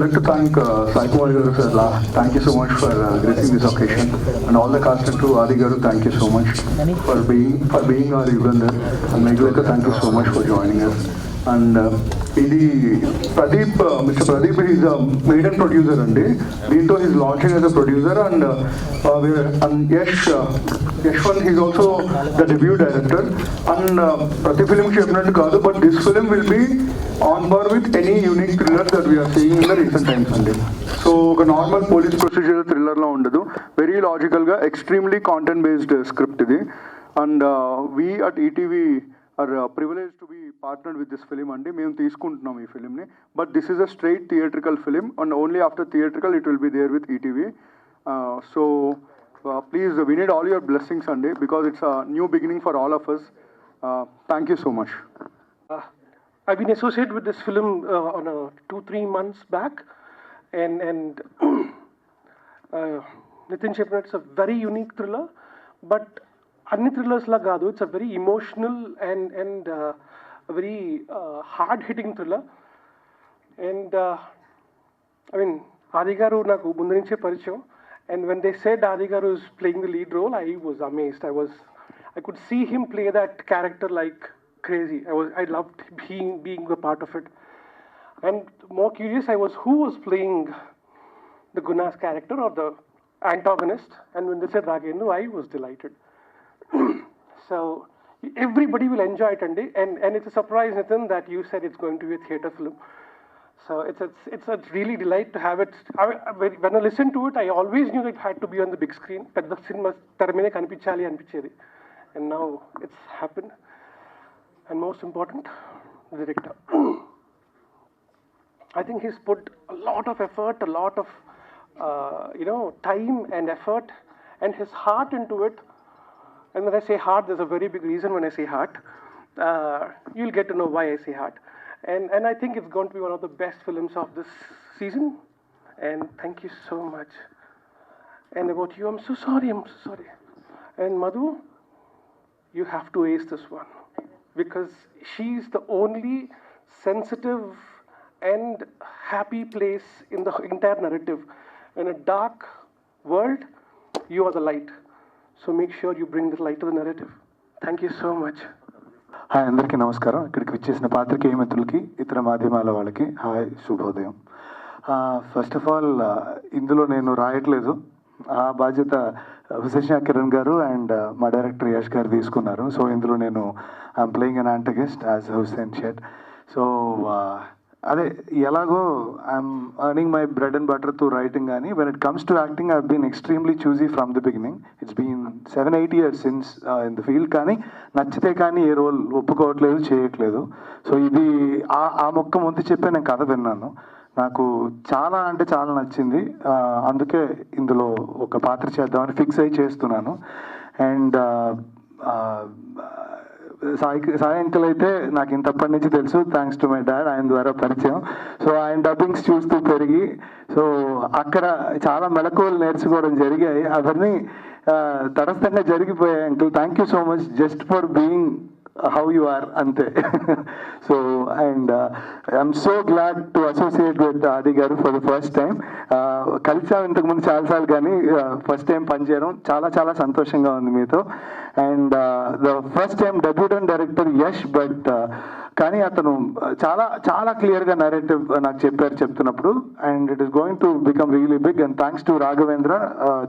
like to thank Sai Kumar Garu sir. Thank you so much for gracing this occasion, and all the cast and crew. Adi Garu, thank you so much for being our Yugandhar, and Meghalika, thank you so much for joining us. And ఇది Pradeep mister Pradeep is main and producer అండి. దీంతో is launching as a producer and Yashwant is also the debut director. And ప్రతి ఫిలింకి చెప్పినట్టు కాదు, but this film will be on par with any unique thriller that we are seeing in the recent times అండి. So ఒక normal police procedure థ్రిల్లర్లో ఉండదు, very లాజికల్గా extremely content based script ఇది. And we at ETV are privilege to be partnered with this film అండి. మేము తీసుకుంటున్నాం ఈ ఫిలింని, but this is a straight theatrical film and only after theatrical it will be there with ETV. So please we need all your blessings అండి, because it's a new beginning for all of us. Thank you so much. I've been associated with this film on 2-3 months back, and Nitin Chepna, it's a very unique thriller, but అన్ని thrillers లా కాదు, it's a very emotional and very hard hitting thriller. And I mean ఆది గారు నాకు ముందు నుంచే పరిచయం, and when they said Adi garu is playing the lead role, I was amazed. I could see him play that character like crazy. I loved being a part of it. And more curious I was, who was playing the Guna's character or the antagonist, and when they said Raghendu, I was delighted. So everybody will enjoy it, and it's a surprise, Nitin, that you said it's going to be a theatre film. So it's a really delight to have it. When I listened to it, I always knew that it had to be on the big screen. Pedda cinema termine kanipichali anpichedi, and now it's happened. And most important, the director. I think he's put a lot of effort, a lot of time and effort, and his heart into it. And when I say heart, there's a very big reason when I say heart. You'll get to know why I say heart. And I think it's going to be one of the best films of this season. And thank you so much. And about you, I'm so sorry. And Madhu, you have to ace this one, because she's the only sensitive and happy place in the entire narrative. In a dark world, you are the light. So make sure you bring the light to the narrative. Thank you so much. Hi, అందరికీ నమస్కారం. ఇక్కడికి విచ్చేసిన పాత్రికేయ మిత్రులకి, ఇతర మాధ్యమాల వాళ్ళకి hi, శుభోదయం. ఫస్ట్ ఆఫ్ ఆల్, ఇందులో నేను రాయట్లేదు, ఆ బాధ్యత హుసేన్ కిరణ్ గారు అండ్ మా డైరెక్టర్ యష్ గారు తీసుకున్నారు. సో ఇందులో నేను I'm playing an antagonist as Hussain Sheth. So అదే ఎలాగో I'm earning my bread and butter to writing, కానీ when it comes to acting I been extremely choosy from the beginning. It's been 7-8 years since in the field, కానీ నచ్చితే కానీ ఏ role ఒప్పుకోవట్లేదు, చేయట్లేదు. So ఇది ఆ మొక్క ముందు చెప్పే నేను కథ విన్నాను, నాకు చాలా అంటే చాలా నచ్చింది. అందుకే ఇందులో ఒక పాత్ర చేద్దామని ఫిక్స్ అయ్యి చేస్తున్నాను. అండ్ సాయి అంకుల్ అయితే నాకు ఇంతప్పటి నుంచి తెలుసు, థ్యాంక్స్ టు మై డాడ్, ఆయన ద్వారా పరిచయం. సో ఆయన డబ్బింగ్స్ చూస్తూ పెరిగి, సో అక్కడ చాలా మెళకువలు నేర్చుకోవడం జరిగాయి. అవన్నీ తటస్థంగా జరిగిపోయాయి. Uncle, thank you so much just for being how you are ante. So and I'm so glad to associate with Adi garu for the first time. కలిసా ఇంతకు ముందు చాలాసార్లు, కానీ ఫస్ట్ టైం పనిచేయడం చాలా చాలా సంతోషంగా ఉంది మీతో. And the first time debutant director Yash, but కానీ అతను చాలా చాలా క్లియర్గా నరేటివ్ నాకు చెప్తున్నప్పుడు, and it is going to become really big. And thanks to Raghavendra,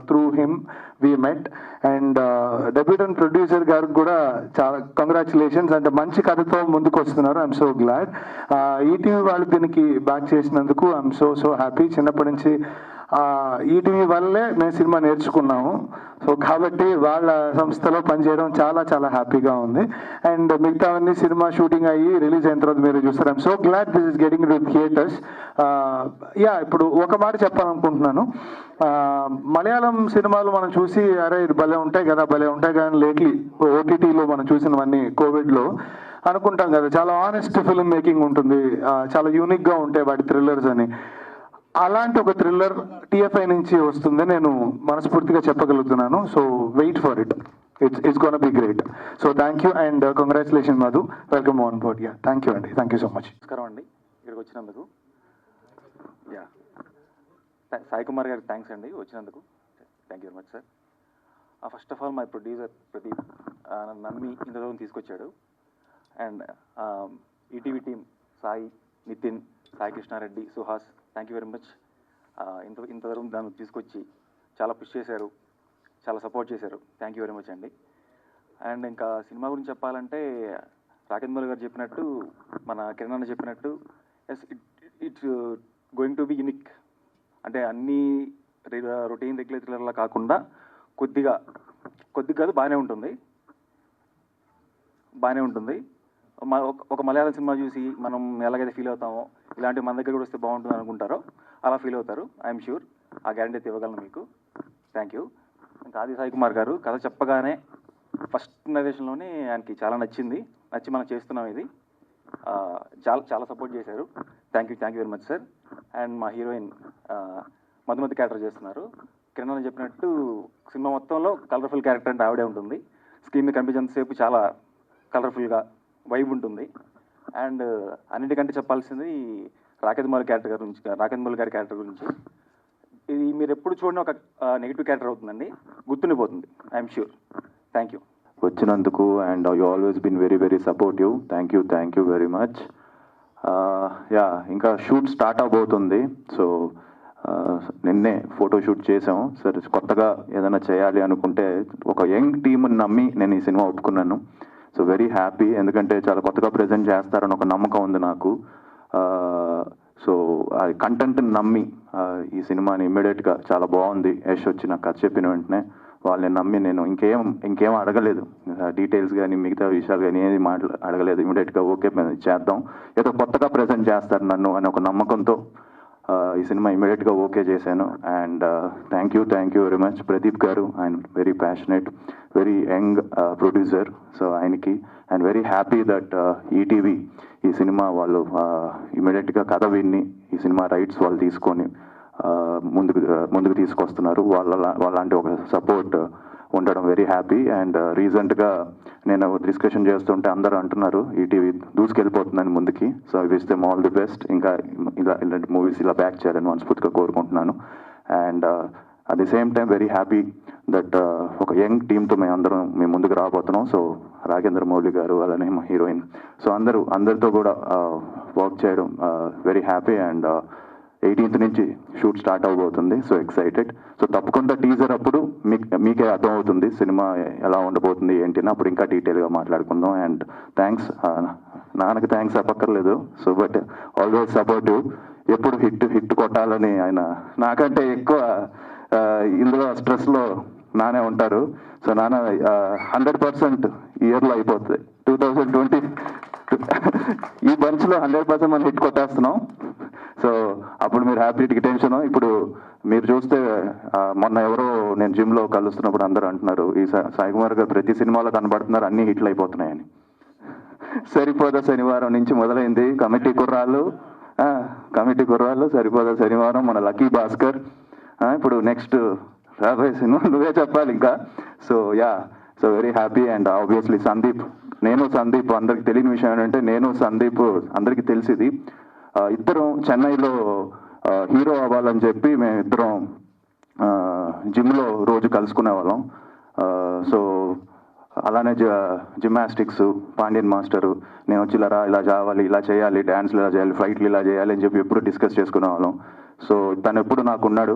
through him we met. And debutant producer గారికి కూడా చాలా కంగ్రాచులేషన్స్, అంటే మంచి కథతో ముందుకు వస్తున్నారు. I'm so glad. ఈటీవీ వాళ్ళు దీనికి బ్యాక్ చేసినందుకు ఐఎమ్ సో హ్యాపీ. చిన్నప్పటి నుంచి ఈటీవీ వల్లే మేము సినిమా నేర్చుకున్నాము. సో కాబట్టి వాళ్ళ సంస్థలో పనిచేయడం చాలా చాలా హ్యాపీగా ఉంది. అండ్ మిగతావన్నీ సినిమా షూటింగ్ అయ్యి రిలీజ్ అయిన తర్వాత మీరు చూస్తారు. I'm so glad this is getting to theatres. ఇప్పుడు ఒక మాట చెప్పాలనుకుంటున్నాను. మలయాళం సినిమాలు మనం చూసి అరే ఇది భలే ఉంటాయి కదా, కానీ లేట్లీ ఓటీటీలో మనం చూసినవన్నీ కోవిడ్లో అనుకుంటాం కదా, చాలా ఆనెస్ట్ ఫిల్మ్ మేకింగ్ ఉంటుంది, చాలా యూనిక్గా ఉంటాయి వాటి థ్రిల్లర్స్ అని. అలాంటి ఒక థ్రిల్లర్ టీఎఫ్ఐ నుంచి వస్తుంది నేను మనస్ఫూర్తిగా చెప్పగలుగుతున్నాను. So wait for it, it's gonna be great. So thank you and congratulation Madhu, welcome on board. Thank you అండి, థ్యాంక్ యూ సో మచ్. నమస్కారం అండి, ఇక్కడికి వచ్చినందుకు. సాయి కుమార్ గారికి థ్యాంక్స్ అండి వచ్చినందుకు. Thank you very much sir. First of all my producer Pradeep నన్ను నమ్మి ఇంత దూరం తీసుకొచ్చాడు. And ETV team Sai, Nitin, Sai Krishna Reddy, Suhas, thank you very much. ఇంత దూరం దాన్ని తీసుకొచ్చి చాలా పుష్ చేశారు, చాలా సపోర్ట్ చేశారు. థ్యాంక్ యూ వెరీ మచ్ అండి. అండ్ ఇంకా సినిమా గురించి చెప్పాలంటే రాకేంద్ర గారు చెప్పినట్టు, మన కిరణ్ అన్న చెప్పినట్టు, yes it's going to be unique. అంటే అన్ని రొటీన్ రెగ్యులర్ థ్రిల్లర్లా కాకుండా కొద్దిగా కాదు బాగానే ఉంటుంది. ఒక మలయాళం సినిమా చూసి మనం ఎలాగైతే ఫీల్ అవుతామో ఇలాంటి మన దగ్గర కూడా వస్తే బాగుంటుంది అనుకుంటారో అలా ఫీల్ అవుతారు. ఐఎమ్ షూర్ ఆ గ్యారంటీ అయితే ఇవ్వగలను మీకు. Thank you. ఇంకా ఆది సాయి కుమార్ గారు కథ చెప్పగానే ఫస్ట్ నరేషన్లోనే ఆయనకి చాలా నచ్చి మనం చేస్తున్నాం ఇది. చాలా సపోర్ట్ చేశారు. Thank you very much sir. And మా హీరోయిన్ మధుమతి క్యారెక్టర్ చేస్తున్నారు. కిరణ్ అని చెప్పినట్టు సినిమా మొత్తంలో కలర్ఫుల్ క్యారెక్టర్ అంటే ఆవిడే ఉంటుంది. స్క్రీన్ మీద కనిపించేంతసేపు చాలా కలర్ఫుల్గా వైబ్ ఉంటుంది. అండ్ అన్నిటికంటే చెప్పాల్సింది రాకేంద్ర మౌళి గారి క్యారెక్టర్ గురించి. ఇది మీరు ఎప్పుడు చూడని ఒక నెగిటివ్ క్యారెక్టర్ అవుతుందండి, గుర్తుండిపోతుంది. I'm sure. థ్యాంక్ యూ వచ్చినందుకు. And you always been very very supportive. Thank you very much. ఇంకా షూట్ స్టార్ట్ అవబోతుంది. సో నిన్నే ఫోటోషూట్ చేసాము. సరే కొత్తగా ఏదైనా చేయాలి అనుకుంటే ఒక యంగ్ టీమ్ని నమ్మి నేను ఈ సినిమా ఒప్పుకున్నాను. సో వెరీ హ్యాపీ, ఎందుకంటే చాలా కొత్తగా ప్రజెంట్ చేస్తారని ఒక నమ్మకం ఉంది నాకు. సో ఆ కంటెంట్ని నమ్మి ఈ సినిమాని ఇమ్మీడియట్గా చాలా బాగుంది యశ్ వచ్చి నాకు కథ చెప్పిన వెంటనే వాళ్ళని నమ్మి నేను ఇంకేం అడగలేదు, డీటెయిల్స్ కానీ మిగతా విషయాలు కానీ ఏది అడగలేదు. ఇమ్మీడియట్గా ఓకే చేద్దాం, ఏదో కొత్తగా ప్రజెంట్ చేస్తారు నన్ను అని ఒక నమ్మకంతో ఈ సినిమా ఇమ్మీడియట్గా ఓకే చేశాను. And thank you very much Pradeep గారు. ఆయన very passionate, very young producer. So ఆయనకి and very happy that ETV ఈ సినిమా వాళ్ళు ఇమ్మీడియట్గా కథ విన్ని ఈ సినిమా రైట్స్ వాళ్ళు తీసుకొని ముందుకు తీసుకొస్తున్నారు. వాళ్ళంటి ఒక సపోర్ట్ ఉండడం వెరీ హ్యాపీ. అండ్ రీసెంట్గా నేను డిస్కషన్ చేస్తుంటే అందరూ అంటున్నారు ఈటీవీ దూసుకెళ్ళిపోతుందని ముందుకి. So wish them all the best. ఇంకా ఇలాంటి మూవీస్ ఇలా బ్యాక్ చేయాలని మనస్ఫూర్తిగా కోరుకుంటున్నాను. And at the same time very happy that ఒక యంగ్ టీమ్తో మేము ముందుకు రాబోతున్నాం. సో రాకేంద్ర మౌళి గారు అలానే మా హీరోయిన్, సో అందరితో కూడా వర్క్ చేయడం వెరీ హ్యాపీ. అండ్ 18th నుంచి షూట్ స్టార్ట్ అవబోతుంది. So excited. సో తప్పకుండా టీజర్ అప్పుడు మీకే అర్థమవుతుంది సినిమా ఎలా ఉండబోతుంది ఏంటి అని. అప్పుడు ఇంకా డీటెయిల్గా మాట్లాడుకుందాం. అండ్ థ్యాంక్స్, నాన్నకి థ్యాంక్స్ చెప్పక్కర్లేదు. సో బట్ ఆల్వేస్ సపోర్టివ్, ఎప్పుడు హిట్ కొట్టాలని ఆయన నాకంటే ఎక్కువ ఇందులో స్ట్రెస్లో నానే ఉంటారు. సో నాన్న 100% ఇయర్లో అయిపోతుంది. 2020 ఈ బంచ్లో 100% మనం హిట్ కొట్టేస్తున్నాం. సో అప్పుడు మీరు హ్యాపీ టెన్షన్. ఇప్పుడు మీరు చూస్తే మొన్న ఎవరో నేను జిమ్లో కలుస్తున్నప్పుడు అందరూ అంటున్నారు ఈ సాయి కుమార్ గారు ప్రతి సినిమాలో కనబడుతున్నారు, అన్ని హిట్లు అయిపోతున్నాయని. సరిపోదా శనివారం నుంచి మొదలైంది కమిటీ కుర్రాళ్ళు, సరిపోదా శనివారం, మన లక్కీ భాస్కర్. ఇప్పుడు నెక్స్ట్ రాబోయే సినిమా నువ్వే చెప్పాలి ఇంకా. So very happy. And obviously Sandeep అందరికి తెలియని విషయం ఏంటంటే నేను సందీప్ అందరికీ తెలిసింది ఇద్దరం చెన్నైలో హీరో అవ్వాలని చెప్పి మేమిద్దరం జిమ్లో రోజు కలుసుకునే వాళ్ళం. సో అలానే జిమ్నాస్టిక్స్ పాండ్యన్ మాస్టరు నేను వచ్చి ఇలా చావాలి, ఇలా చేయాలి, డ్యాన్స్లు ఇలా చేయాలి, ఫైట్లు ఇలా చేయాలి అని చెప్పి ఎప్పుడు డిస్కస్ చేసుకునే వాళ్ళం. సో తను ఎప్పుడు నాకున్నాడు,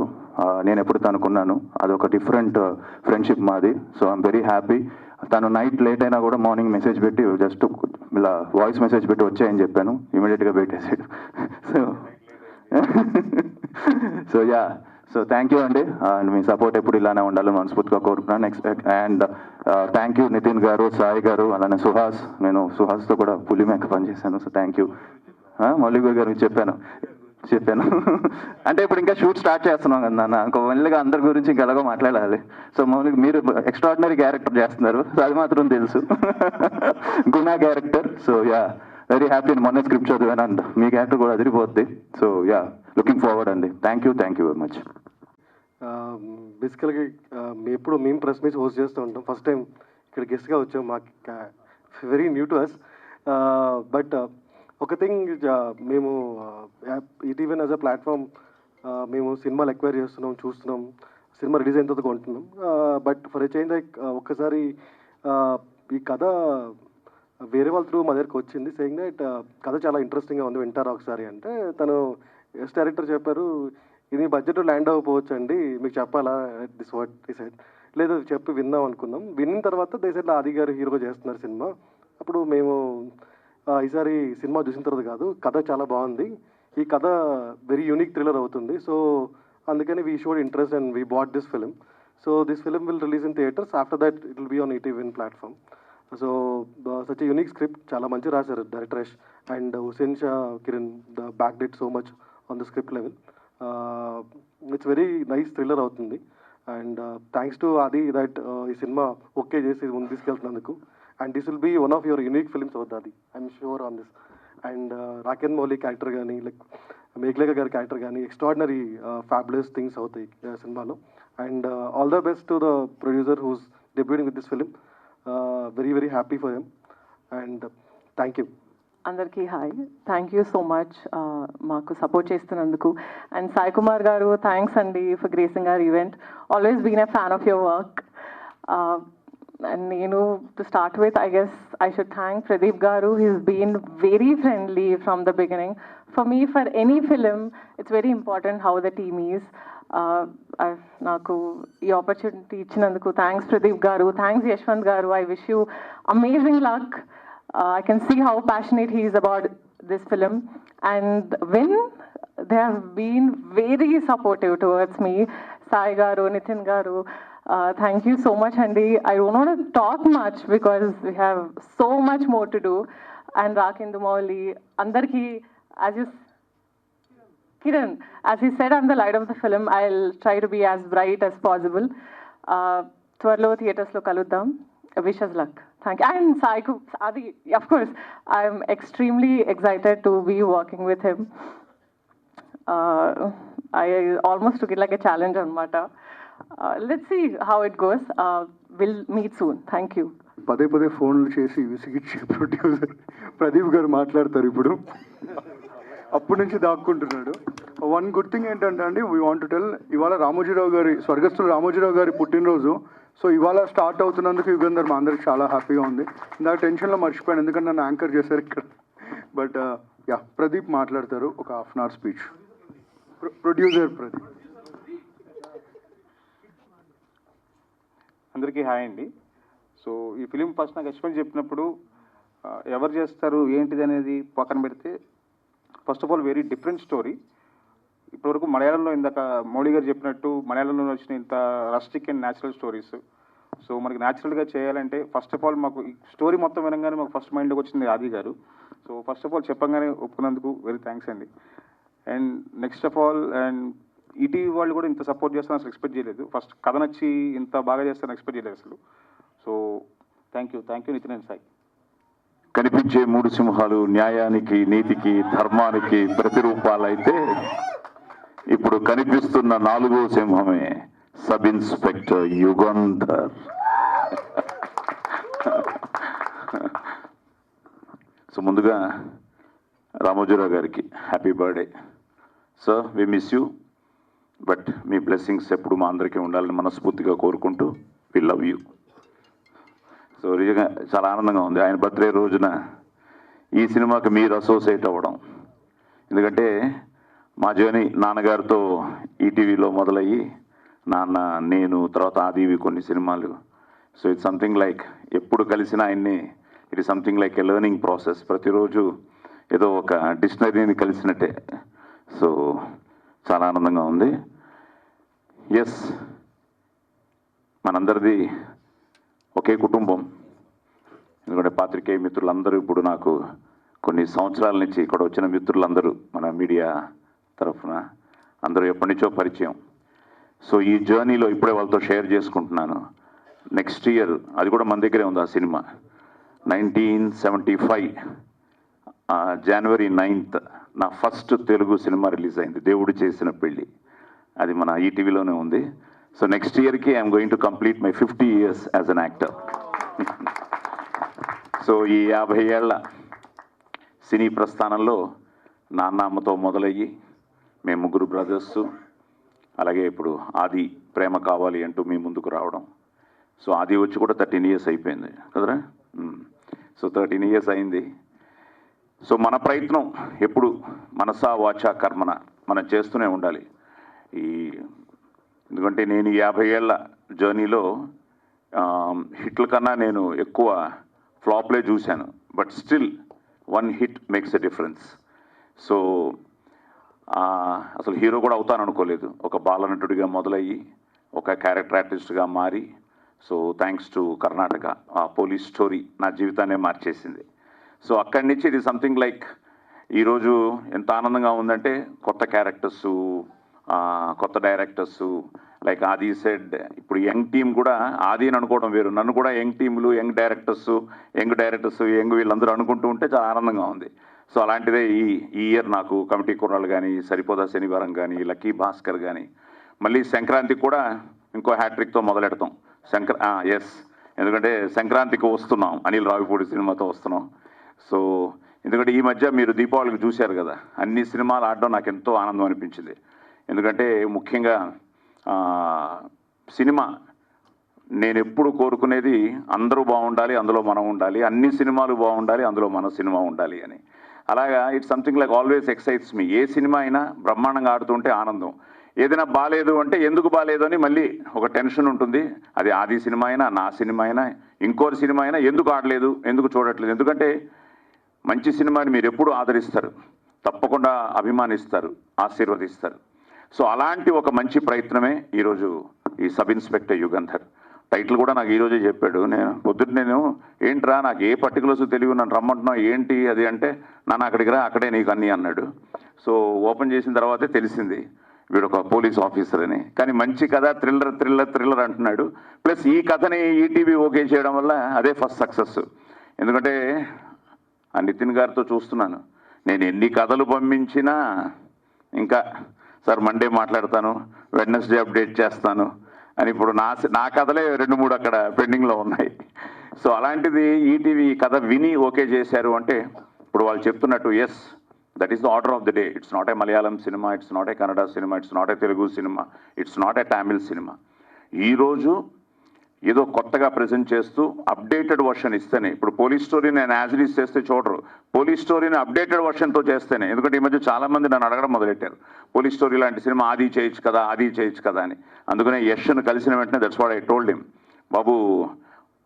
నేను ఎప్పుడు తనకున్నాను. అదొక డిఫరెంట్ ఫ్రెండ్షిప్ మాది. So I'm very happy. తను నైట్ లేట్ అయినా కూడా మార్నింగ్ మెసేజ్ పెట్టి జస్ట్ ఇలా వాయిస్ మెసేజ్ పెట్టి వచ్చాయని చెప్పాను, ఇమీడియట్గా పెట్టేసాడు. సో థ్యాంక్ యూ అండి. అండ్ మీ సపోర్ట్ ఎప్పుడు ఇలానే ఉండాలని మనస్ఫూర్తిగా కోరుకున్నాను. అండ్ థ్యాంక్ యూ నితిన్ గారు, సాయి గారు, అలానే సుహాస్. నేను సుహాస్తో కూడా పులి మేక పనిచేశాను. So thank you. మౌలిక్ గారు చెప్పాను అంటే ఇప్పుడు ఇంకా షూట్ స్టార్ట్ చేస్తున్నాం కదా నాన్న, ఇంకో మెల్లిగా అందరి గురించి ఇంకా ఎలాగో మాట్లాడాలి. సో మౌలిక్ మీరు ఎక్స్ట్రాడినరీ క్యారెక్టర్ చేస్తున్నారు, సో అది మాత్రం తెలుసు. గుణా క్యారెక్టర్. So very happy. మొన్న స్క్రిప్ట్ చదివాను అండ్ మీ క్యారెక్టర్ కూడా అదిరిపోద్ది. సో లుకింగ్ ఫార్వర్డ్ అండి. Thank you very much. బేసికల్గా మేము ప్రెస్ మీట్స్ హోస్ట్ చేస్తూ ఉంటాం. ఫస్ట్ టైం ఇక్కడ గెస్ట్గా వచ్చాం, మాకు very new to us. But ఒక థింగ్, మేము ఈటీవీ యాజ్ అ ప్లాట్ఫామ్ మేము సినిమాలు ఎక్వైర్ చేస్తున్నాం, చూస్తున్నాం, సినిమా రిలీజ్ అయిన తర్వాత కొంటున్నాం. But for a change like ఒక్కసారి ఈ కథ వేరే వాళ్ళ త్రూ మా దగ్గరికి వచ్చింది, సేయింగ్ దట్ కథ చాలా ఇంట్రెస్టింగ్గా ఉంది, వింటారా ఒకసారి అంటే, తను ఎస్ డైరెక్టర్ చెప్పారు, ఇది బడ్జెట్ ల్యాండ్ అవ్వకపోవచ్చు అండి, మీకు చెప్పాలా దిస్ వాట్ ఈ సైడ్, లేదు చెప్పి విందాం అనుకున్నాం. విన్న తర్వాత దేశంలో ఆది గారు హీరోగా చేస్తున్నారు సినిమా. అప్పుడు మేము ఈసారి సినిమా చూసిన తర్వాత కాదు, కథ చాలా బాగుంది, ఈ కథ వెరీ యూనిక్ థ్రిల్లర్ అవుతుంది, సో అందుకని we showed interest and we bought this film. So this film will release in theatres, after that it will be on ETV platform. So such unique script, చాలా మంచి రాశారు director Yash and Hussain Shah Kiran the back did so much on the script level. It's very nice thriller అవుతుంది. And thanks to Adi that ఈ cinema okay చేసి ముందు తీసుకెళ్తున్నందుకు. And this will be one of your unique films అవుతుంది అది, I'm sure on this. And Raken Mouli character కానీ, like Meghalekha గారి character కానీ, extraordinary fabulous things అవుతాయి సినిమాలో. And all the best to the producer who's debuting with this film. Very very happy for him and thank you. అందరికీ hi, thank you so much మాకు support చేస్తున్నందుకు. And Sai Kumar గారు, thanks అండి for gracing our event, always been a fan of your work. And నేను to start with, I guess I should thank Pradeep గారు. He's been very friendly from the beginning. For me, for any film, it's very important how the team is. నాకు ఈ opportunity ఇచ్చినందుకు thanks Pradeep గారు, thanks Yashwant గారు. I wish you amazing luck. I can see how passionate he is about this film, and when they have been very supportive towards me, Sai garu, Nitin garu, thank you so much Andy. I don't want to talk much because we have so much more to do. And Rakendu Mauli, andarki, as you Kiran, as he said, I'm the light of the film. I'll try to be as bright as possible. Twarlo theaters lo kaluddam. Wish us luck. Thank you. And Sai, Adi, of course, I'm extremely excited to be working with him. I almost took it like a challenge on Mata. Let's see how it goes. We'll meet soon. Thank you. పదే పదే ఫోన్లు చేసి విసిగిచ్చే producer Pradeep గారు మాట్లాడతారు ఇప్పుడు. అప్పటి నుంచి దాక్కుంటున్నాడు. One good thing ఏంటంటే అండి, వీ వాంట్ టు టెల్, ఇవాళ రామోజీరావు గారి, స్వర్గస్థులు రామోజీరావు గారి పుట్టినరోజు. సో ఇవాళ స్టార్ట్ అవుతున్నందుకు యుగంధర్ మా అందరికి చాలా హ్యాపీగా ఉంది. ఇందాక టెన్షన్లో మర్చిపోయాను, ఎందుకంటే నన్ను యాంకర్ చేశారు ఇక్కడ. బట్ యా, ప్రదీప్ మాట్లాడతారు ఒక half an hour speech. Producer Pradeep. అందరికీ హాయ్ అండి. సో ఈ ఫిలిం ఫస్ట్ నాకు యశ్వంత్ చెప్పినప్పుడు ఎవరు చేస్తారు ఏంటిది అనేది పక్కన పెడితే, first of all very different story. ఇప్పటివరకు మలయాళంలో ఇందాక మౌళి గారు చెప్పినట్టు మలయాళంలో వచ్చిన ఇంత rustic and natural stories. So మనకి న్యాచురల్గా చేయాలంటే ఫస్ట్ ఆఫ్ ఆల్ మాకు ఈ స్టోరీ మొత్తం వినగానే మాకు ఫస్ట్ మైండ్లోకి వచ్చింది ఆది గారు. సో ఫస్ట్ ఆఫ్ ఆల్ చెప్పగానే ఒప్పుకున్నందుకు వెరీ థ్యాంక్స్ అండి. And next of all, and ETV వాళ్ళు కూడా ఇంత సపోర్ట్ చేస్తాను అసలు ఎక్స్పెక్ట్ చేయలేదు. ఫస్ట్ కథ నచ్చి ఇంత బాగా చేస్తాను ఎక్స్పెక్ట్ చేయలేదు అసలు. So thank you Nitin and Sai. కనిపించే మూడు సింహాలు న్యాయానికి, నీతికి, ధర్మానికి ప్రతిరూపాలైతే ఇప్పుడు కనిపిస్తున్న నాలుగో సింహమే సబ్ ఇన్స్పెక్టర్ యుగంధర్. సో ముందుగా Ramoji Rao garu happy birthday sir. We miss you, but మీ బ్లెస్సింగ్స్ ఎప్పుడు మా అందరికీ ఉండాలని మనస్ఫూర్తిగా కోరుకుంటూ వి లవ్ యూ. సో నిజంగా చాలా ఆనందంగా ఉంది ఆయన బర్త్డే రోజున ఈ సినిమాకి మీరు అసోసియేట్ అవ్వడం. ఎందుకంటే మా జర్నీ నాన్నగారితో ఈటీవీలో మొదలయ్యి, నాన్న, నేను, తర్వాత ఆదివి కొన్ని సినిమాలు. సో ఇట్స్ సంథింగ్ లైక్ ఎప్పుడు కలిసినా ఆయన్ని, it is something like a learning process. ప్రతిరోజు ఏదో ఒక డిక్షనరీని కలిసినట్టే. సో చాలా ఆనందంగా ఉంది. ఎస్, మనందరిది ఒకే కుటుంబం. ఎందుకంటే పాత్రికేయ మిత్రులందరూ ఇప్పుడు నాకు కొన్ని సంవత్సరాల నుంచి ఇక్కడ వచ్చిన మిత్రులందరూ మన మీడియా తరఫున అందరూ ఎప్పటి నుంచో పరిచయం. సో ఈ జర్నీలో ఇప్పుడే వాళ్ళతో షేర్ చేసుకుంటున్నాను. నెక్స్ట్ ఇయర్, అది కూడా మన దగ్గరే ఉంది ఆ సినిమా, 1975 January 9th నా ఫస్ట్ తెలుగు సినిమా రిలీజ్ అయింది, దేవుడు చేసిన పెళ్ళి. అది మన ఈటీవీలోనే ఉంది. సో నెక్స్ట్ ఇయర్కి I'm going to complete my 50 years as an actor. So ఈ 50 ఏళ్ల సినీ ప్రస్థానంలో నాన్నమ్మతో మొదలయ్యి మేము ముగ్గురు బ్రదర్స్, అలాగే ఇప్పుడు ఆది ప్రేమ కావాలి అంటూ మీ ముందుకు రావడం. సో ఆది వచ్చి కూడా 13 years అయిపోయింది కదరా. సో 13 years అయింది. సో మన ప్రయత్నం ఎప్పుడు మనసా వాచా కర్మన మనం చేస్తూనే ఉండాలి. ఎందుకంటే నేను 50 ఏళ్ల జర్నీలో హిట్ల కన్నా నేను ఎక్కువ ఫ్లాప్లే చూశాను. But still 1 hit makes a difference. So అసలు హీరో కూడా అవుతాను అనుకోలేదు. ఒక బాలనటుడిగా మొదలయ్యి ఒక క్యారెక్టర్ ఆర్టిస్ట్గా మారి, సో థ్యాంక్స్ టు కర్ణాటక ఆ పోలీస్ స్టోరీ నా జీవితాన్నే మార్చేసింది. సో అక్కడి నుంచి ఇది సంథింగ్ లైక్ ఈరోజు ఎంత ఆనందంగా ఉందంటే కొత్త క్యారెక్టర్స్, కొత్త డైరెక్టర్స్ లైక్ ఆది సెడ్, ఇప్పుడు యంగ్ టీం కూడా ఆది అని అనుకోవడం వేరు, నన్ను కూడా యంగ్ టీములు, యంగ్ డైరెక్టర్స్ వీళ్ళందరూ అనుకుంటూ ఉంటే చాలా ఆనందంగా ఉంది. సో అలాంటిదే ఈ ఇయర్ నాకు కమిటీ కుర్రాళ్ళు కానీ, సరిపోదా శనివారం కానీ, లక్కీ భాస్కర్ కానీ, మళ్ళీ సంక్రాంతికి కూడా ఇంకో హ్యాట్రిక్తో మొదలెడతాం. ఎస్, ఎందుకంటే సంక్రాంతికి వస్తున్నాం, అనిల్ రావిపూడి సినిమాతో వస్తున్నాం. సో ఎందుకంటే ఈ మధ్య మీరు దీపావళికి చూశారు కదా, అన్ని సినిమాలు ఆడడం నాకు ఎంతో ఆనందం అనిపించింది. ఎందుకంటే ముఖ్యంగా సినిమా నేను ఎప్పుడు కోరుకునేది అందరూ బాగుండాలి, అందులో మనం ఉండాలి, అన్ని సినిమాలు బాగుండాలి, అందులో మన సినిమా ఉండాలి అని. అలాగా it's something like always excites me. A cinema అయినా బ్రహ్మాండంగా ఆడుతుంటే ఆనందం, ఏదైనా బాగాలేదు అంటే ఎందుకు బాగాలేదు అని మళ్ళీ ఒక టెన్షన్ ఉంటుంది. అది ఆది సినిమా అయినా, నా సినిమా అయినా, ఇంకోటి సినిమా అయినా ఎందుకు ఆడలేదు, ఎందుకు చూడట్లేదు. ఎందుకంటే మంచి సినిమాని మీరు ఎప్పుడు ఆదరిస్తారు, తప్పకుండా అభిమానిస్తారు, ఆశీర్వదిస్తారు. సో అలాంటి ఒక మంచి ప్రయత్నమే ఈరోజు ఈ సబ్ ఇన్స్పెక్టర్ యుగంధర్. టైటిల్ కూడా నాకు ఈరోజే చెప్పాడు. నేను ఏంట్రా నాకు ఏ పర్టికులర్స్ తెలియదు, నన్ను రమ్మంటున్నావు ఏంటి అది అంటే, నన్ను అక్కడికి రా, అక్కడే నీకు అన్నీ అన్నాడు. సో ఓపెన్ చేసిన తర్వాతే తెలిసింది వీడు ఒక పోలీస్ ఆఫీసర్ అని. కానీ మంచి కథ, థ్రిల్లర్ అంటున్నాడు. ప్లస్ ఈ కథని ఈటీవీ ఓకే చేయడం వల్ల అదే ఫస్ట్ సక్సెస్. ఎందుకంటే ఆ నితిన్ గారితో చూస్తున్నాను, నేను ఎన్ని కథలు పంపించినా ఇంకా సార్ మండే మాట్లాడతాను, వెడ్నెస్డే అప్డేట్ చేస్తాను అని ఇప్పుడు నా కథలే 2-3 అక్కడ పెండింగ్లో ఉన్నాయి. సో అలాంటిది ఈటీవీ కథ విని ఓకే చేశారు అంటే ఇప్పుడు వాళ్ళు చెప్తున్నట్టు yes, that is the order of the day. It's not a Malayalam cinema, it's not a Kannada cinema, it's not a Telugu cinema, it's not a Tamil cinema. ఈరోజు ఏదో కొత్తగా ప్రజెంట్ చేస్తూ అప్డేటెడ్ వర్షన్ ఇస్తేనే, ఇప్పుడు పోలీస్ స్టోరీని నేను యాజ్ ఇట్ ఈస్ చేస్తే చూడరు, పోలీస్ స్టోరీని అప్డేటెడ్ వర్షన్తో చేస్తేనే. ఎందుకంటే ఈ మధ్య చాలామంది నన్ను అడగడం మొదలెట్టారు, పోలీస్ స్టోరీ లాంటి సినిమా ఆది చేయొచ్చు కదా అని. అందుకనే యష్ను కలిసిన వెంటనే that's what I told him, Babu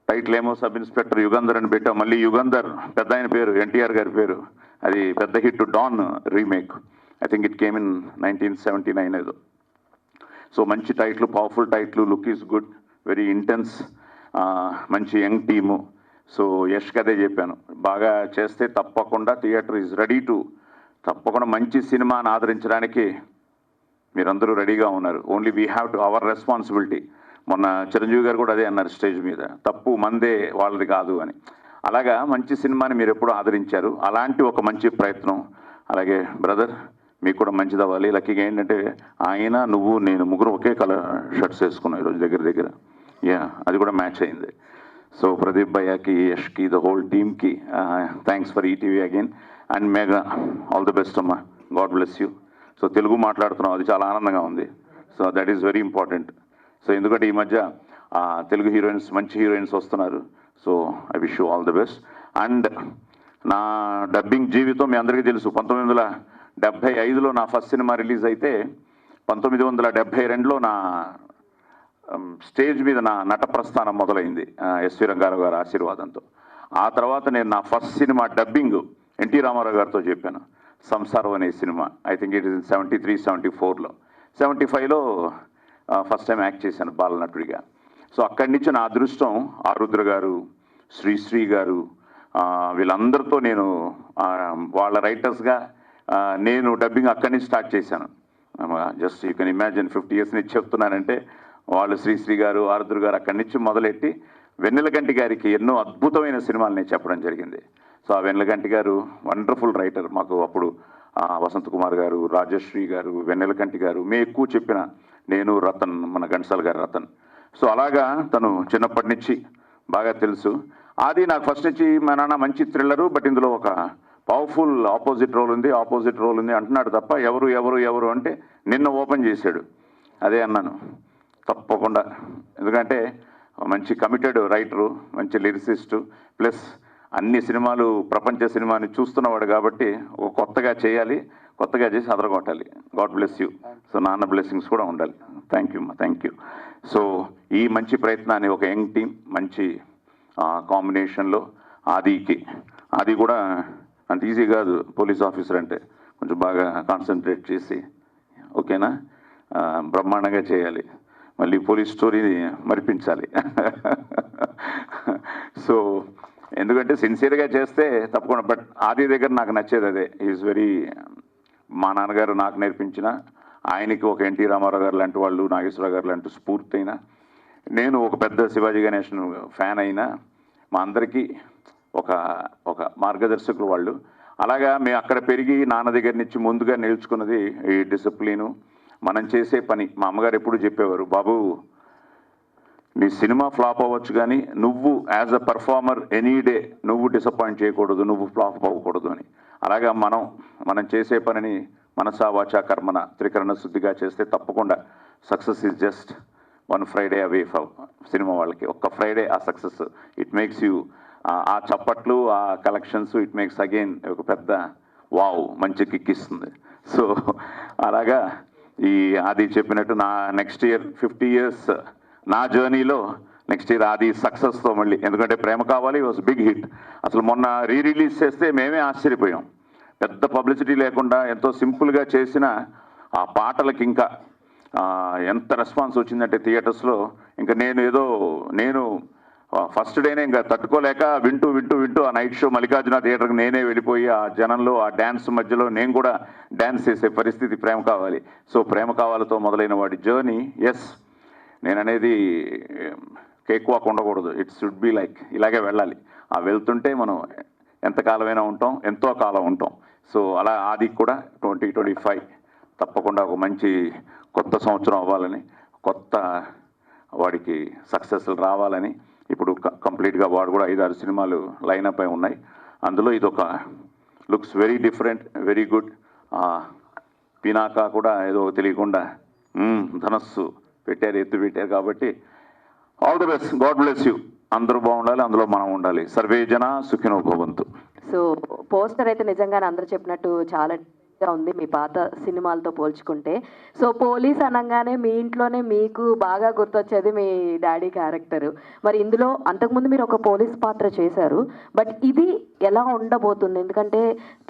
title ఏమో సబ్ ఇన్స్పెక్టర్ యుగంధర్ అని పెట్టాం, మళ్ళీ యుగంధర్ పెద్ద ఆయన పేరు ఎన్టీఆర్ గారి పేరు, అది పెద్ద hit Don remake, I think it came in 1979 ఏదో. సో మంచి title, powerful title, look is good, very intense, మంచి యంగ్ టీము. సో యష్కి అదే చెప్పాను, బాగా చేస్తే తప్పకుండా థియేటర్ ఈజ్ రెడీ టు, తప్పకుండా మంచి సినిమాని ఆదరించడానికి మీరందరూ రెడీగా ఉన్నారు. Only we have to our responsibility. మొన్న చిరంజీవి గారు కూడా అదే అన్నారు స్టేజ్ మీద, తప్పు మందే వాళ్ళది కాదు అని. అలాగా మంచి సినిమాని మీరు ఎప్పుడు ఆదరించారు, అలాంటి ఒక మంచి ప్రయత్నం. అలాగే బ్రదర్ మీకు కూడా మంచిది అవ్వాలి. లక్కీగా ఏంటంటే ఆయన, నువ్వు, నేను ముగ్గురు ఒకే కలర్ షర్ట్స్ వేసుకున్నాం ఈరోజు దగ్గర. అది కూడా మ్యాచ్ అయింది. సో ప్రదీప్ భయ్యాకి, యష్కి, ద హోల్ టీమ్కి thanks for ETV again. And Megha, all the best అమ్మా, God bless you. So Telugu మాట్లాడుతున్నాం, అది చాలా ఆనందంగా ఉంది. So that is very important. So ఎందుకంటే ఈ మధ్య తెలుగు హీరోయిన్స్, మంచి హీరోయిన్స్ వస్తున్నారు. So I wish you all the best. And నా డబ్బింగ్ జీవితం మీ అందరికీ తెలుసు. 1975లో నా ఫస్ట్ సినిమా రిలీజ్ అయితే 1972లో నా స్టేజ్ మీద నా నట ప్రస్థానం మొదలైంది ఎస్వి రంగారావు గారి ఆశీర్వాదంతో. ఆ తర్వాత నేను నా ఫస్ట్ సినిమా డబ్బింగ్ ఎన్టీ రామారావు గారితో చెప్పాను, సంసారం అనే సినిమా. I think it is in 73, 74లో. 75లో ఫస్ట్ టైం యాక్ట్ చేశాను బాలనటుడిగా. సో అక్కడి నుంచి నా అదృష్టం ఆరుద్ర గారు, శ్రీశ్రీ గారు, వీళ్ళందరితో నేను వాళ్ళ రైటర్స్గా నేను డబ్బింగ్ అక్కడి నుంచి స్టార్ట్ చేశాను. Just you can imagine 50 years నుంచి చెప్తున్నానంటే వాళ్ళు శ్రీశ్రీ గారు, ఆరుద్ర గారు అక్కడి నుంచి మొదలెట్టి వెన్నెలకంటి గారికి ఎన్నో అద్భుతమైన సినిమాలు నేను చెప్పడం జరిగింది. సో ఆ వెన్నెలకంటి గారు వండర్ఫుల్ రైటర్. మాకు అప్పుడు వసంత్ కుమార్ గారు, రాజశ్రీ గారు, వెన్నెలకంటి గారు, మేము ఎక్కువ చెప్పిన నేను, రతన్, మన ఘంటసాల గారు రతన్. సో అలాగా తను చిన్నప్పటి నుంచి బాగా తెలుసు. అది నాకు ఫస్ట్ నుంచి మా నాన్న మంచి థ్రిల్లరు, బట్ ఇందులో ఒక పవర్ఫుల్ ఆపోజిట్ రోల్ ఉంది అంటున్నాడు తప్ప ఎవరు అంటే నిన్న ఓపెన్ చేశాడు. అదే అన్నాను, తప్పకుండా. ఎందుకంటే మంచి కమిటెడ్ రైటరు, మంచి లిరిసిస్టు, ప్లస్ అన్ని సినిమాలు ప్రపంచ సినిమాని చూస్తున్నవాడు కాబట్టి ఒక కొత్తగా చేయాలి, కొత్తగా చేసి అదరగొట్టాలి. God bless you. సో నాన్న బ్లెస్సింగ్స్ కూడా ఉండాలి. Thank you. సో ఈ మంచి ప్రయత్నాన్ని ఒక యంగ్ టీం మంచి కాంబినేషన్లో ఆది కూడా అంత ఈజీ కాదు పోలీస్ ఆఫీసర్ అంటే, కొంచెం బాగా కాన్సన్ట్రేట్ చేసి ఓకేనా బ్రహ్మాండంగా చేయాలి, మళ్ళీ పోలీస్ స్టోరీని మరిపించాలి. సో ఎందుకంటే సిన్సియర్గా చేస్తే తప్పకుండా. బట్ ఆది దగ్గర నాకు నచ్చేది అదే, ఈజ్ వెరీ, మా నాన్నగారు నాకు నేర్పించిన, ఆయనకి ఒక ఎన్టీ రామారావు గారు లాంటి వాళ్ళు, నాగేశ్వరరావు గారు లాంటి స్ఫూర్తి అయినా, నేను ఒక పెద్ద శివాజీ గణేషన్ ఫ్యాన్ అయినా, మా అందరికీ ఒక మార్గదర్శకులు వాళ్ళు. అలాగా మేము అక్కడ పెరిగి నాన్న దగ్గర నుంచి ముందుగా నేర్చుకున్నది ఈ డిసిప్లిను, మనం చేసే పని. మా అమ్మగారు ఎప్పుడు చెప్పేవారు, బాబు నీ సినిమా ఫ్లాప్ అవ్వచ్చు కానీ నువ్వు as a performer any day నువ్వు డిసప్పాయింట్ చేయకూడదు, నువ్వు ఫ్లాప్ అవ్వకూడదు అని. అలాగా మనం చేసే పనిని మనసా వాచా కర్మన త్రికరణ శుద్ధిగా చేస్తే తప్పకుండా success is just 1 Friday away for cinema వాళ్ళకి. ఒక్క ఫ్రైడే ఆ సక్సెస్, ఇట్ మేక్స్ యూ, ఆ చప్పట్లు, ఆ కలెక్షన్స్, ఇట్ మేక్స్ అగైన్ ఒక పెద్ద వావ్, మంచి కిక్ ఇస్తుంది. సో అలాగా ఈ ఆది చెప్పినట్టు నా నెక్స్ట్ ఇయర్ 50 years నా జర్నీలో నెక్స్ట్ ఇయర్ ఆది సక్సెస్తో మళ్ళీ, ఎందుకంటే ప్రేమ కావాలి వాజ్ బిగ్ హిట్. అసలు మొన్న రిలీజ్ చేస్తే మేమే ఆశ్చర్యపోయాం, పెద్ద పబ్లిసిటీ లేకుండా ఎంతో సింపుల్గా చేసిన ఆ పాటలకి ఇంకా ఎంత రెస్పాన్స్ వచ్చిందంటే థియేటర్స్లో. ఇంకా నేను ఫస్ట్ డేనే ఇంకా తట్టుకోలేక వింటూ ఆ నైట్ షో మల్లికార్జున థియేటర్కి నేనే వెళ్ళిపోయి ఆ జనంలో ఆ డ్యాన్స్ మధ్యలో నేను కూడా డ్యాన్స్ చేసే పరిస్థితి ప్రేమ కావాలి. సో ప్రేమ కావాలతో మొదలైన వాడి జర్నీ, ఎస్ నేను అనేది కేక్ వాక్ ఉండకూడదు, ఇట్ షుడ్ బి లైక్ ఇలాగే వెళ్ళాలి. ఆ వెళ్తుంటే మనం ఎంతకాలమైనా ఉంటాం, ఎంతో కాలం ఉంటాం. సో అలా ఆది కూడా 2025 తప్పకుండా ఒక మంచి కొత్త సంవత్సరం అవ్వాలని, కొత్త వాడికి సక్సెస్లు రావాలని. ఇప్పుడు కంప్లీట్గా వాడు కూడా 5-6 సినిమాలు లైనప్ అయి ఉన్నాయి. అందులో ఇదొక looks very different, very good. Pinaka కూడా ఏదో తెలియకుండా ధనస్సు ఎత్తు పెట్టారు కాబట్టి all the best, God bless you. అందరూ బాగుండాలి, అందులో మనం ఉండాలి. సర్వే జన సుఖినో భవంతు. సో పోస్టర్ అయితే నిజంగానే అందరూ చెప్పినట్టు చాలా ఉంది మీ పాత సినిమాలతో పోల్చుకుంటే. సో పోలీస్ అనగానే మీ ఇంట్లోనే మీకు బాగా గుర్తొచ్చేది మీ డాడీ క్యారెక్టర్. మరి ఇందులో అంతకుముందు మీరు ఒక పోలీస్ పాత్ర చేశారు, బట్ ఇది ఎలా ఉండబోతుంది? ఎందుకంటే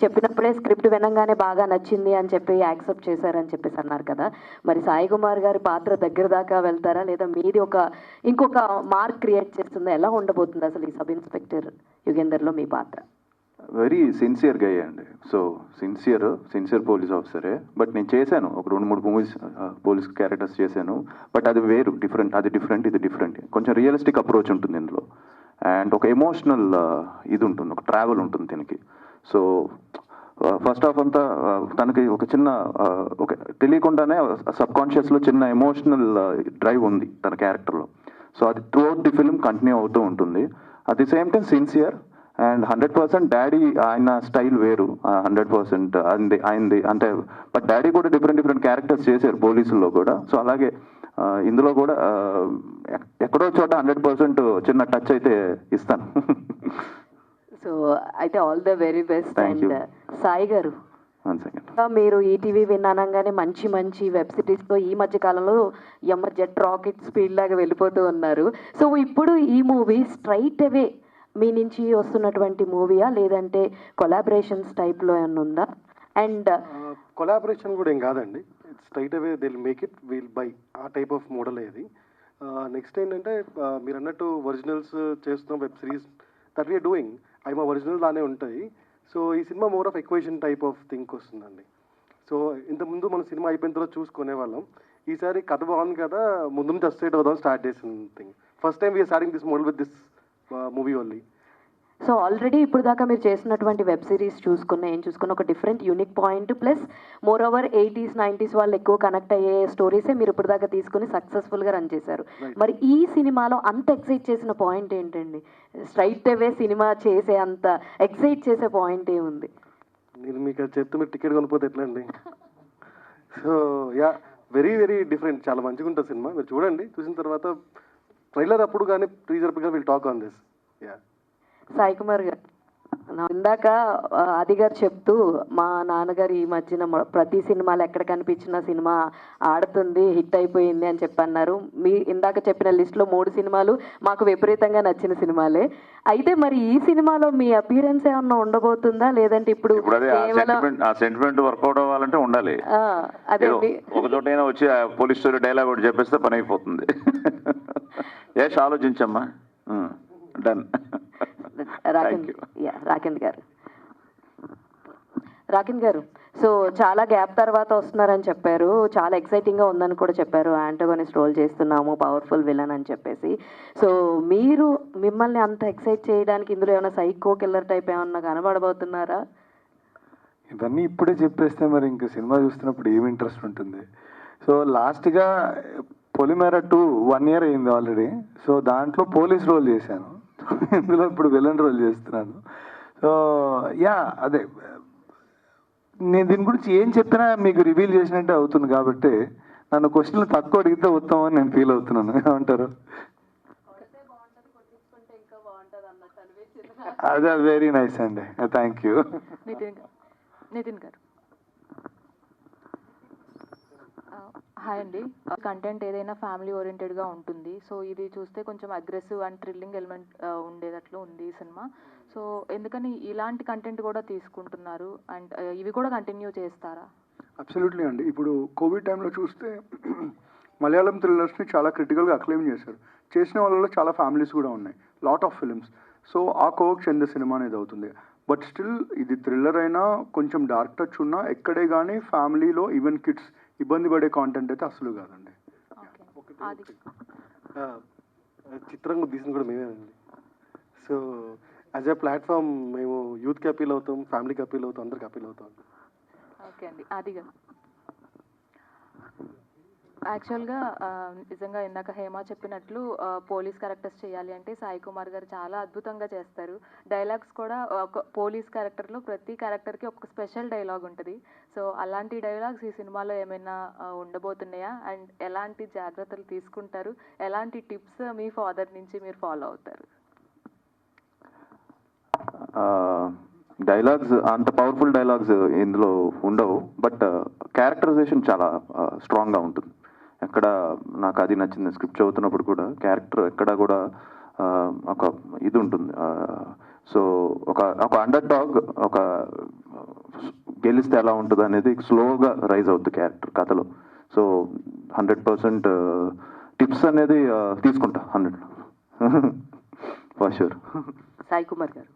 చెప్పినప్పుడే స్క్రిప్ట్ వినంగానే బాగా నచ్చింది అని చెప్పి యాక్సెప్ట్ చేశారని చెప్పేసి అన్నారు కదా. మరి సాయి కుమార్ గారి పాత్ర దగ్గర దాకా వెళ్తారా, లేదా మీది ఇంకొక మార్క్ క్రియేట్ చేస్తుందా? ఎలా ఉండబోతుంది అసలు ఈ సబ్ ఇన్స్పెక్టర్ యుగేందర్లో మీ పాత్ర? వెరీ సిన్సియర్గా అయ్యండి. సో సిన్సియర్ పోలీస్ ఆఫీసరే. బట్ నేను చేశాను ఒక 2-3 మూవీస్ పోలీస్ క్యారెక్టర్స్ చేశాను. బట్ అది వేరు, అది డిఫరెంట్, ఇది డిఫరెంట్. కొంచెం రియలిస్టిక్ అప్రోచ్ ఉంటుంది ఇందులో, అండ్ ఒక ఎమోషనల్ ఇది ఉంటుంది, ఒక ట్రావెల్ ఉంటుంది దీనికి. సో ఫస్ట్ హాఫ్ అంతా తనకి ఒక చిన్న ఒక తెలియకుండానే సబ్కాన్షియస్లో చిన్న ఎమోషనల్ డ్రైవ్ ఉంది తన క్యారెక్టర్లో. సో అది త్రూఅవుట్ ది ఫిల్మ్ కంటిన్యూ అవుతూ ఉంటుంది. At the same time sincere and 100% daddy ఆయన స్టైల్ వేరు, 100% ఆయనది అంటే. బట్ డాడీ కూడా డిఫరెంట్ క్యారెక్టర్స్ చేశారు పోలీసుల్లో కూడా. సో అలాగే ఇందులో కూడా ఎక్కడో చోట 100% చిన్న టచ్ అయితే ఇస్తాను. సో అయితే all the very best. And Sai గారు, 1 second. మీరు ఈటీవీ విన్నానంగానే మంచి వెబ్ సిరీస్తో ఈ మధ్య కాలంలో జెట్ రాకెట్ స్పీడ్ లాగా వెళ్ళిపోతూ ఉన్నారు. సో ఇప్పుడు ఈ మూవీ స్ట్రైట్ అవే మీ నుంచి వస్తున్నటువంటి మూవీయా, లేదంటే కొలాబరేషన్స్ టైప్లో ఏమన్నా ఉందా? అండ్ కొలాబరేషన్ కూడా ఏం కాదండి, straight away they will make it, will buy a type of model ఇది. నెక్స్ట్ ఏంటంటే మీరు అన్నట్టు ఒరిజినల్స్ చేస్తున్న web series that we are doing, అవి మా ఒరిజినల్ లానే ఉంటాయి. సో ఈ cinema more of equation type of think వస్తుందండి. సో ఇంతకుముందు మనం సినిమా అయిపోయిన తర్వాత చూసుకునే వాళ్ళం, ఈసారి కథ బాగుంది కదా ముందు నుంచి అస్ట్రేట్ అవుదాం స్టార్ట్ చేసిన thing. First time we are starting this model with this movie only. So already ఇప్పుడు దాకా మీరు చేసినటువంటి వెబ్ సిరీస్ చూసుకున్న ఒక different unique point, plus moreover 80s 90s వాళ్ళు ఎక్కువ కనెక్ట్ అయ్యే స్టోరీసే మీరు ఇప్పుడు దాకా తీసుకుని సక్సెస్ఫుల్గా రన్ చేశారు. మరి ఈ సినిమాలో అంత ఎక్సైట్ చేసిన పాయింట్ ఏంటండి? స్ట్రైట్ అవే సినిమా చేసే అంత ఎక్సైట్ చేసే పాయింట్ ఏముంది? నేను మీకు అది చెప్తే మీరు టికెట్ కొనిపోతే ఎట్లా అండి? So yeah, very very different. చాలా మంచిగా ఉంటుంది సినిమా, మీరు చూడండి. చూసిన తర్వాత ట్రైలర్ అప్పుడు కానీ టీజర్ అప్పుడు కానీ will talk on this. Yeah. Sai Kumar గారు, ఇందాక ఆది గారు చెప్తూ మా నాన్నగారు ఈ మధ్యన ప్రతి సినిమాలో ఎక్కడ కనిపించిన సినిమా ఆడుతుంది, హిట్ అయిపోయింది అని చెప్పన్నారు. మీ ఇందాక చెప్పిన లిస్ట్లో 3 సినిమాలు మాకు విపరీతంగా నచ్చిన సినిమాలే. అయితే మరి ఈ సినిమాలో మీ అపియరెన్స్ ఏమన్నా ఉండబోతుందా, లేదంటే ఇప్పుడు సెంటిమెంట్ వర్కౌట్ అవ్వాలంటే ఉండాలి. అదే ఒక చోటైనా వచ్చి పోలీస్ స్టోరీ డైలాగ్ ఒకటి చెప్పేస్తే పని అయిపోతుంది. ఆలోచించమ్మా. డన్. రాకిన్ గారు, సో చాలా గ్యాప్ తర్వాత వస్తున్నారని చెప్పారు, చాలా ఎక్సైటింగ్గా ఉందని కూడా చెప్పారు. యాంటోగనిస్ట్ రోల్ చేస్తున్నాము, పవర్ఫుల్ విలన్ అని చెప్పేసి. సో మీరు మిమ్మల్ని అంత ఎక్సైట్ చేయడానికి ఇందులో ఏమైనా సైకో కిల్లర్ టైప్ ఏమన్నా కనబడబోతున్నారా? ఇవన్నీ ఇప్పుడే చెప్పేస్తే మరి ఇంకా సినిమా చూస్తున్నప్పుడు ఏమి ఇంట్రెస్ట్ ఉంటుంది. సో లాస్ట్గా పొలిమేర 2 1 year అయింది ఆల్రెడీ. సో దాంట్లో పోలీస్ రోల్ చేశాను, ఇందులో ఇప్పుడు విలన్ రోల్ చేస్తున్నాను. సో యా, అదే నేను దీని గురించి ఏం చెప్పినా మీకు రివీల్ చేసినట్టే అవుతుంది. కాబట్టి నన్ను క్వశ్చన్లు తక్కువ అడిగితే ఉత్తమని నేను ఫీల్ అవుతున్నాను. ఏమంటారు? అదే, వెరీ నైస్ అండి, థ్యాంక్ యూ. నితిన్ గారు, హాయ్ అండి. కంటెంట్ ఏదైనా ఫ్యామిలీ ఓరియంటెడ్గా ఉంటుంది. సో ఇది చూస్తే కొంచెం అగ్రెసివ్ అండ్ థ్రిల్లింగ్ ఎలిమెంట్ ఉండేటట్లు ఉంది ఈ సినిమా. సో ఎందుకని ఇలాంటి కంటెంట్ కూడా తీసుకుంటున్నారు, అండ్ ఇవి కూడా కంటిన్యూ చేస్తారా? అబ్సల్యూట్లీ అండి. ఇప్పుడు కోవిడ్ టైంలో చూస్తే మలయాళం థ్రిల్లర్స్ని చాలా క్రిటికల్గా అక్లెయిమ్ చేశారు. చేసిన వాళ్ళలో చాలా ఫ్యామిలీస్ కూడా ఉన్నాయి, లాట్ ఆఫ్ ఫిల్మ్స్. సో ఆ కోవకు చెందే సినిమా అనేది అవుతుంది. బట్ స్టిల్ ఇది థ్రిల్లర్ అయినా కొంచెం డార్క్ టచ్ ఉన్నా ఎక్కడే కానీ ఫ్యామిలీలో ఈవెన్ కిడ్స్ ఇబ్బంది పడే కాంటెంట్ అయితే అసలు కాదండి. చిత్రంగా తీసింది కూడా మేమేనండి. సో యాజ్ ఎ ప్లాట్ఫామ్ మేము యూత్కి అపీల్ అవుతాం, ఫ్యామిలీకి అపీల్ అవుతాం, అందరికి అపీల్ అవుతాం. ఓకే అండి. ఆదిగా, యాక్చువల్గా నిజంగా ఇందాక హేమ చెప్పినట్లు పోలీస్ క్యారెక్టర్స్ చేయాలి అంటే సాయి కుమార్ గారు చాలా అద్భుతంగా చేస్తారు. డైలాగ్స్ కూడా ఒక పోలీస్ క్యారెక్టర్లో ప్రతి క్యారెక్టర్కి ఒక స్పెషల్ డైలాగ్ ఉంటుంది. సో అలాంటి డైలాగ్స్ ఈ సినిమాలో ఏమైనా ఉండబోతున్నాయా, అండ్ ఎలాంటి జాగ్రత్తలు తీసుకుంటారు, ఎలాంటి టిప్స్ మీ ఫాదర్ నుంచి మీరు ఫాలో అవుతారు? డైలాగ్స్ అంత పవర్ఫుల్ డైలాగ్స్ ఇందులో ఉండవు, బట్ క్యారెక్టరైజేషన్ చాలా స్ట్రాంగ్గా ఉంటుంది. ఎక్కడ నాకు అది నచ్చింది, స్క్రిప్ట్ చదువుతున్నప్పుడు కూడా క్యారెక్టర్ ఎక్కడ కూడా ఒక ఇది ఉంటుంది. సో ఒక అండర్ డాగ్ ఒక గెలిస్తే ఎలా ఉంటుంది అనేది స్లోగా రైజ్ అవుతుంది క్యారెక్టర్ కథలో. సో 100% టిప్స్ అనేది తీసుకుంటా 100 ఫర్ షూర్. సాయి కుమార్ గారు,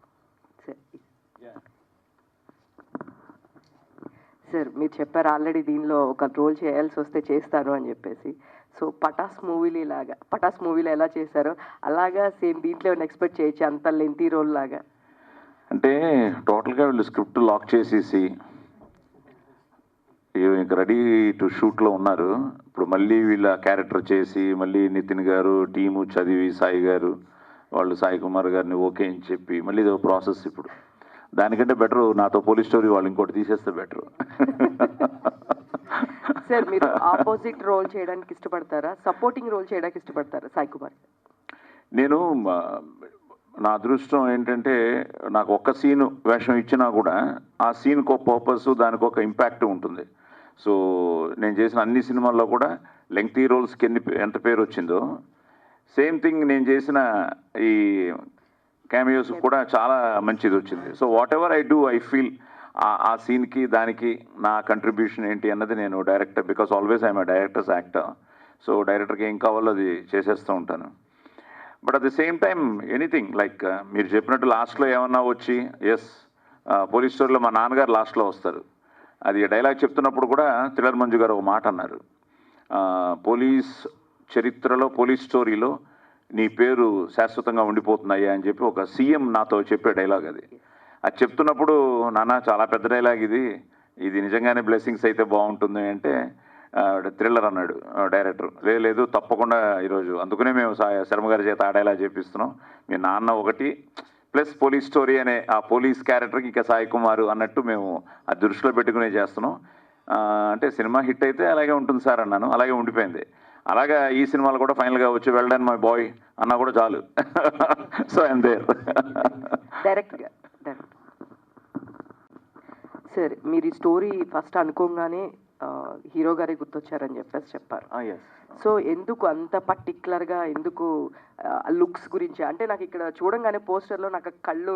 సార్ మీరు చెప్పారు ఆల్రెడీ దీనిలో ఒక రోల్ చేయాల్సి వస్తే చేస్తారు అని చెప్పేసి. సో పటాస్ మూవీలో ఎలా చేశారో అలాగా సేమ్ దీంట్లో ఎక్స్పెక్ట్ చేయొచ్చు, అంత లెంతీ రోల్ లాగా? అంటే టోటల్గా వీళ్ళు స్క్రిప్ట్ లాక్ చేసేసి ఇంక రెడీ టు షూట్లో ఉన్నారు. ఇప్పుడు మళ్ళీ వీళ్ళ క్యారెక్టర్ చేసి మళ్ళీ నితిన్ గారు టీము చదివి సాయి గారు వాళ్ళు సాయి కుమార్ గారిని ఓకే అని చెప్పి మళ్ళీ ఇది ప్రాసెస్. ఇప్పుడు దానికంటే బెటర్ నాతో పోలీస్ స్టోరీ వాళ్ళు ఇంకోటి తీసేస్తే బెటర్. సార్ మీరు ఆపోజిట్ రోల్ చేయడానికి ఇష్టపడతారా, సపోర్టింగ్ రోల్ చేయడానికి ఇష్టపడతారా సాయి కుమార్? నేను నా అదృష్టం ఏంటంటే నాకు ఒక్క సీను వేషం ఇచ్చినా కూడా ఆ సీన్కి ఒక పర్పస్, దానికి ఒక ఇంపాక్ట్ ఉంటుంది. సో నేను చేసిన అన్ని సినిమాల్లో కూడా లెంగ్తీ రోల్స్కి ఎంత పేరు వచ్చిందో సేమ్ థింగ్ నేను చేసిన ఈ క్యామియోస్ కూడా చాలా మంచిది వచ్చింది. So what ever I do I feel ఆ సీన్కి దానికి నా కంట్రిబ్యూషన్ ఏంటి అన్నది నేను director, because always I'm directors actor. So డైరెక్టర్కి ఏం కావాలో అది చేసేస్తూ ఉంటాను. But at the same time anything like మీరు చెప్పినట్టు లాస్ట్లో ఏమన్నా వచ్చి పోలీస్ స్టోరీలో మా నాన్నగారు లాస్ట్లో వస్తారు. అది డైలాగ్ చెప్తున్నప్పుడు కూడా థ్రిల్లర్ మంజు గారు ఒక మాట అన్నారు, పోలీస్ చరిత్రలో పోలీస్ స్టోరీలో నీ పేరు శాశ్వతంగా ఉండిపోతున్నాయా అని చెప్పి ఒక సీఎం నాతో చెప్పే డైలాగ్. అది చెప్తున్నప్పుడు నాన్న చాలా పెద్ద డైలాగ్ ఇది నిజంగానే బ్లెస్సింగ్స్ అయితే బాగుంటుంది అంటే థ్రిల్లర్ అన్నాడు డైరెక్టర్. లేదు తప్పకుండా ఈరోజు అందుకనే మేము శర్మ గారి చేత ఆ డైలాగ్ చేపిస్తున్నాం. మీ నాన్న ఒకటి, ప్లస్ పోలీస్ స్టోరీ అనే ఆ పోలీస్ క్యారెక్టర్కి ఇక సాయి కుమార్ అన్నట్టు మేము ఆ దృష్టిలో పెట్టుకునే చేస్తున్నాం. అంటే సినిమా హిట్ అయితే అలాగే ఉంటుంది సార్ అన్నాను, అలాగే ఉండిపోయింది. అలాగా ఈ సినిమాలు కూడా ఫైనల్గా వచ్చి వెల్డన్ మై బాయ్ అన్నా కూడా చాలు. So I'm there. డైరెక్ట్గా సార్, మీరు ఈ స్టోరీ ఫస్ట్ అనుకోగానే హీరో గారే గుర్తొచ్చారని చెప్పారు. సో ఎందుకు అంత పర్టికులర్గా, ఎందుకు లుక్స్ గురించి? అంటే నాకు ఇక్కడ చూడంగానే పోస్టర్లో నాకు కళ్ళు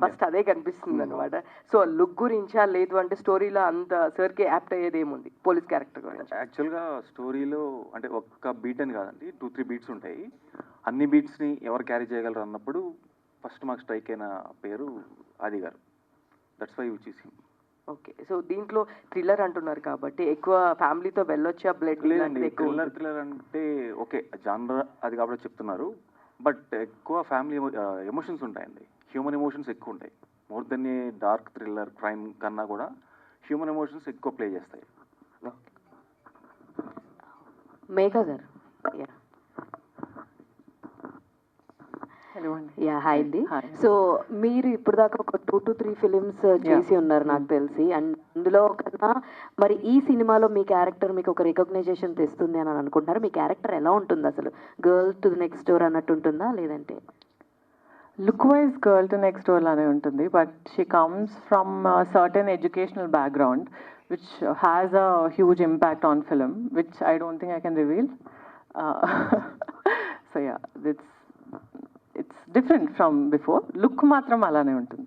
ఫస్ట్ అదే కనిపిస్తుంది అనమాట. సో లుక్ గురించా, లేదు అంటే స్టోరీలో అంత సార్కి యాప్ట్ అయ్యేది ఏముంది పోలీస్ క్యారెక్టర్ గురించి? యాక్చువల్గా స్టోరీలో అంటే ఒక్క బీట్ అని కాదండి, 2-3 బీట్స్ ఉంటాయి. అన్ని బీట్స్ని ఎవరు క్యారీ చేయగలరు అన్నప్పుడు ఫస్ట్ మాకు స్ట్రైక్ అయిన పేరు Adi garu. That's why which is him. Okay, so దీంట్లో థ్రిల్లర్ అంటున్నారు కాబట్టి ఎక్కువ ఫ్యామిలీతో వెళ్ళొచ్చా? బ్లడ్ లేదండి, థ్రిల్లర్ అంటే ఓకే జానర్ అది కాబట్టి చెప్తున్నారు, బట్ ఎక్కువ ఫ్యామిలీ ఎమోషన్స్ ఉంటాయండి. హ్యూమన్ ఎమోషన్స్ ఎక్కువ ఉంటాయి. మోర్ దెన్ ఏ డార్క్ థ్రిల్లర్ క్రైమ్ కన్నా కూడా హ్యూమన్ ఎమోషన్స్ ఎక్కువ ప్లే చేస్తాయి. మేఘా గారు. యా, హాయ్ అండి. సో మీరు ఇప్పుడు దాకా ఒక 2 to 3 ఫిలిమ్స్ చేసి ఉన్నారు నాకు తెలిసి, అండ్ అందులో కన్నా మరి ఈ సినిమాలో మీ క్యారెక్టర్ మీకు ఒక రికగ్నైజేషన్ తెస్తుంది అని అనుకుంటున్నారు. మీ క్యారెక్టర్ ఎలా ఉంటుంది అసలు? Girl to the next door అన్నట్టు ఉంటుందా, లేదంటే? Look wise girl to next door లానే ఉంటుంది, but she comes from certain educational background which has a huge impact on film, which I don't think I can reveal. So yeah, it's different from before. Look matram alane untundi.